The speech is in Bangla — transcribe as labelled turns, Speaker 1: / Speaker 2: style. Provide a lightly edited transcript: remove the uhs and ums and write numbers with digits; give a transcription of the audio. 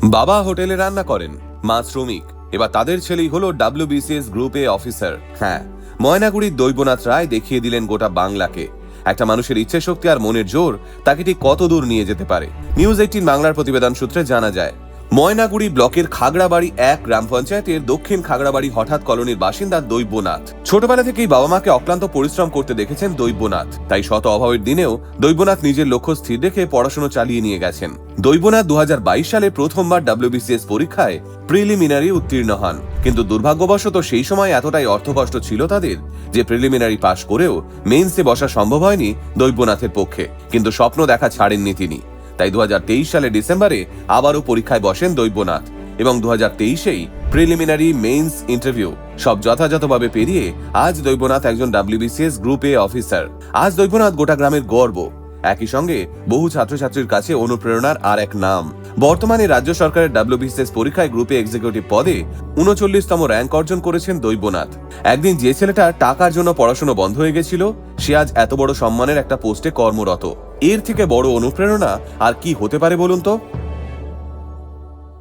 Speaker 1: বাবা হোটেলে রান্না করেন, মা শ্রমিক। এবার তাদের ছেলেই হলো WBCS গ্রুপ এ অফিসার। হ্যাঁ, ময়নাগুড়ির দৈবনাথ রায় দেখিয়ে দিলেন গোটা বাংলাকে একটা মানুষের ইচ্ছে শক্তি আর মনের জোর তাকে ঠিক কত দূর নিয়ে যেতে পারে। নিউজ 18 বাংলার প্রতিবেদন সূত্রে জানা যায়, ময়নাগুড়ি ব্লকের খাগড়াবাড়ি 1 গ্রাম পঞ্চায়েতের দক্ষিণ খাগড়াবাড়ি হঠাৎ কলোনির বাসিন্দা দৈবনাথ। ছোটবেলা থেকেই বাবা মাকে অক্লান্ত পরিশ্রম করতে দেখেছেন দৈবনাথ, তাই শত অভাবের দিনেও দৈবনাথ নিজের লক্ষ্য স্থির রেখে পড়াশোনা চালিয়ে নিয়ে গেছেন। দৈবনাথ 2022 সালে প্রথমবার WBCS পরীক্ষায় প্রিলিমিনারি উত্তীর্ণ হন, কিন্তু দুর্ভাগ্যবশত সেই সময় এতটাই অর্থকষ্ট ছিল তাদের যে প্রিলিমিনারি পাশ করেও মেইনসে বসা সম্ভব হয়নি দৈবনাথের পক্ষে। কিন্তু স্বপ্ন দেখা ছাড়েননি তিনি, তাই 2023 সালে ডিসেম্বরে আবারও পরীক্ষায় বসেন দৈবনাথ এবং 2023-এই প্রিলিমিনারি, মেইনস, ইন্টারভিউ সব যথাযথভাবে পেরিয়ে আজ দৈবনাথ একজন WBCS গ্রুপ এ অফিসার। আজ দৈবনাথ গোটা গ্রামের গর্ব, একই সঙ্গে বহু ছাত্রছাত্রীর কাছে অনুপ্রেরণার আর এক নাম। বর্তমানে রাজ্য সরকারের WBCS পরীক্ষায় গ্রুপে এক্সিকিউটিভ পদে 39তম র্যাঙ্ক অর্জন করেছেন দৈবনাথ। একদিন যে ছেলেটা টাকার জন্য পড়াশোনা বন্ধ হয়ে গেছিল, সে আজ এত বড় সম্মানের একটা পোস্টে কর্মরত। এর থেকে বড় অনুপ্রেরণা আর কি হতে পারে বলুন তো?